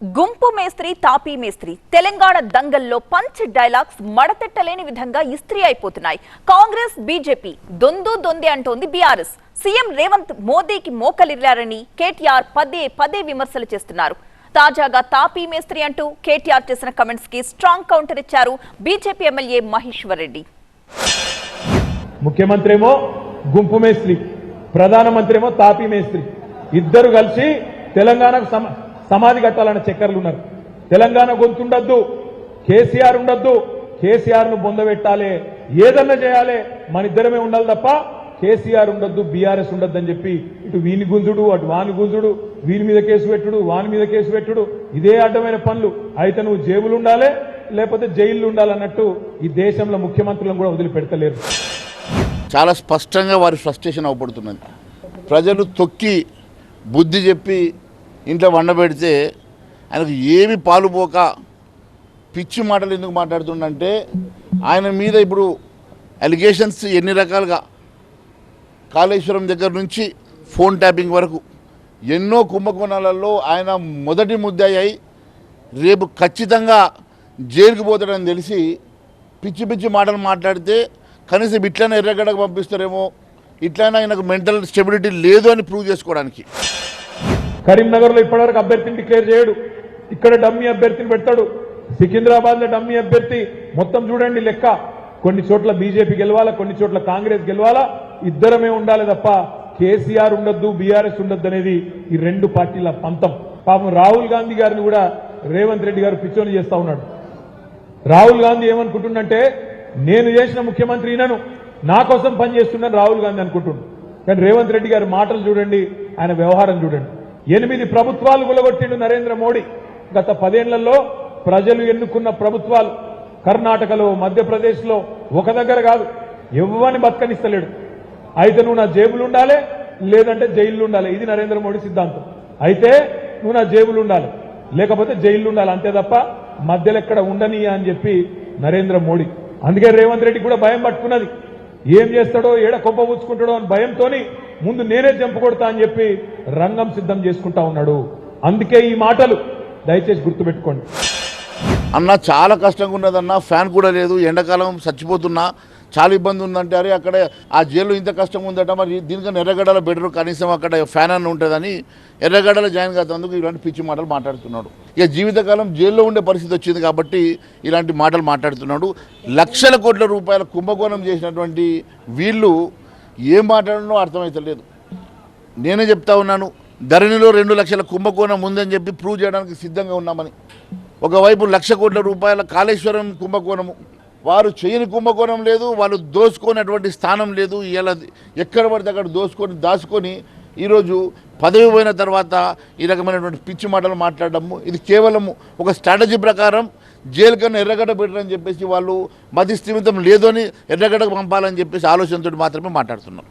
గుంపు మేస్త్రి తాపీ మేస్త్రి తెలంగాణ దంగల్లో పంచ్ డైలాగ్స్ మడతెట్టలేని విధంగా ఇస్త్రీ అయిపోతున్నాయి. కాంగ్రెస్ బీజేపీ దొందే అంటోంది బీఆర్ఎస్. సీఎం రేవంత్ మోదీకి మోకలిల్లారని కేటీఆర్ పదే విమర్శలు చేస్తున్నారు. తాజాగా తాపీ మేస్త్రి అంటూ కేటీఆర్ చేసిన కమెంట్స్ కి స్ట్రాంగ్ కౌంటర్ ఇచ్చారు బీజేపీ ఎమ్మెల్యే మహేశ్వర్ రెడ్డి. ముఖ్యమంత్రి ఏమో గుంపు మేస్త్రి, ప్రధానమంత్రి ఏమో తాపీ మేస్త్రి, ఇద్దరు కలిసి తెలంగాణకు సమాధి కట్టాలన్న చక్కర్లు ఉన్నారు. తెలంగాణ గొంతుండద్దు, కేసీఆర్ ఉండద్దు, కేసీఆర్ ను బొందబెట్టాలి, ఏదన్నా చేయాలి, మన ఇద్దరమే ఉండాలి తప్ప కేసీఆర్ ఉండద్దు, బీఆర్ఎస్ ఉండద్దు అని చెప్పి ఇటు వీని గుంజుడు అటు వాని గుంజుడు, వీని మీద కేసు పెట్టుడు వాని మీద కేసు పెట్టుడు, ఇదే అడ్డమైన పనులు. అయితే నువ్వు జేబులు ఉండాలి లేకపోతే జైలు ఉండాలన్నట్టు ఈ దేశంలో ముఖ్యమంత్రులను కూడా వదిలిపెడతలేరు. చాలా స్పష్టంగా వారి ఫ్రస్ట్రేషన్ అవపడుతున్నది. ప్రజలు తొక్కి బుద్ధి చెప్పి ఇంట్లో వండబెడితే ఆయనకు ఏమి పాలుపోక పిచ్చి మాటలు ఎందుకు మాట్లాడుతుండంటే, ఆయన మీద ఇప్పుడు అలిగేషన్స్ ఎన్ని రకాలుగా, కాళేశ్వరం దగ్గర నుంచి ఫోన్ ట్యాపింగ్ వరకు ఎన్నో కుంభకోణాలలో ఆయన మొదటి ముద్దాయి. రేపు ఖచ్చితంగా జైలుకు పోతాడని తెలిసి పిచ్చి మాటలు మాట్లాడితే కనీసం ఇట్లనే ఎర్రగడ్డకు పంపిస్తారేమో, ఇట్లైనా ఆయనకు మెంటల్ స్టెబిలిటీ లేదు అని ప్రూవ్ చేసుకోవడానికి. కరీంనగర్లో ఇప్పటివరకు అభ్యర్థిని డిక్లేర్ చేయడు, ఇక్కడ డమ్మీ అభ్యర్థిని పెడతాడు. సికింద్రాబాద్లో డమ్మీ అభ్యర్థి మొత్తం చూడండి లెక్క. కొన్ని చోట్ల బీజేపీ గెలవాలా, కొన్ని చోట్ల కాంగ్రెస్ గెలవాలా, ఇద్దరమే ఉండాలి తప్ప కేసీఆర్ ఉండొద్దు, బీఆర్ఎస్ ఉండొద్దు అనేది ఈ రెండు పార్టీల పంతం. పాపం రాహుల్ గాంధీ గారిని కూడా రేవంత్ రెడ్డి గారు పిచ్చోని చేస్తా ఉన్నాడు. రాహుల్ గాంధీ ఏమనుకుంటుండంటే, నేను చేసిన ముఖ్యమంత్రి ఈయనను, నా కోసం పనిచేస్తున్నాను రాహుల్ గాంధీ అనుకుంటున్నాడు. కానీ రేవంత్ రెడ్డి గారి మాటలు చూడండి, ఆయన వ్యవహారం చూడండి. 8 ప్రభుత్వాలు గులగొట్టిండు నరేంద్ర మోడీ. గత 10 ఏళ్లలో ప్రజలు ఎన్నుకున్న ప్రభుత్వాలు కర్ణాటకలో, మధ్యప్రదేశ్లో ఒక దగ్గర కాదు, ఎవ్వని బతకనిస్తలేడు. అయితే నువ్వు నా జేబులు ఉండాలి లేదంటే జైలు ఉండాలి, ఇది నరేంద్ర మోడీ సిద్ధాంతం. అయితే నువ్వు నా జేబులు ఉండాలి లేకపోతే జైలు ఉండాలి, అంతే తప్ప మధ్యలో ఎక్కడ ఉండనీయా అని చెప్పి నరేంద్ర మోడీ. అందుకే రేవంత్ రెడ్డి కూడా భయం పట్టుకున్నది, ఏం చేస్తాడో ఏడ కొప్ప పుచ్చుకుంటాడో అని భయంతోని ముందు నేనే జంపు కొడతా అని చెప్పి రంగం సిద్ధం చేసుకుంటా ఉన్నాడు. అందుకే ఈ మాటలు దయచేసి గుర్తుపెట్టుకోండి. అన్న చాలా కష్టంగా ఉన్నదన్న, ఫ్యాన్ కూడా లేదు, ఎండాకాలం చచ్చిపోతున్నా, చాలా ఇబ్బంది ఉందంటే, అరే అక్కడ ఆ జైల్లో ఇంత కష్టం ఉందట, మరి దీనికన్నా ఎర్రగడ్డలో బెటర్, కనీసం అక్కడ ఫ్యాన్ అన్న ఉంటుందని ఎర్రగడ్డలో జాయిన్ కాదందుకు ఇలాంటి పిచ్చి మాటలు మాట్లాడుతున్నాడు. ఇక జీవితకాలం జైల్లో ఉండే పరిస్థితి వచ్చింది కాబట్టి ఇలాంటి మాటలు మాట్లాడుతున్నాడు. లక్షల కోట్ల రూపాయల కుంభకోణం చేసినటువంటి వీళ్ళు ఏం మాట్లాడనో అర్థమవుతలేదు. నేనే చెప్తా ఉన్నాను, ధరణిలో 2 లక్షల కుంభకోణం ఉందని చెప్పి ప్రూవ్ చేయడానికి సిద్ధంగా ఉన్నామని. ఒకవైపు 1,00,000 కోట్ల రూపాయల కాళేశ్వరం కుంభకోణము, వారు చేయని కుంభకోణం లేదు, వాళ్ళు దోచుకునేటువంటి స్థానం లేదు. ఇలా ఎక్కడ పడితే అక్కడ దాచుకొని ఈరోజు పదవి పోయిన తర్వాత ఈ రకమైనటువంటి పిచ్చి మాటలు మాట్లాడడము, ఇది కేవలము ఒక స్ట్రాటజీ ప్రకారం జైలు కన్నా ఎర్రగడ్డ పెట్టారని చెప్పేసి వాళ్ళు మతి స్థిమితం లేదు అని ఎర్రగడ్డకు పంపాలని చెప్పేసి ఆలోచనతో మాత్రమే మాట్లాడుతున్నారు.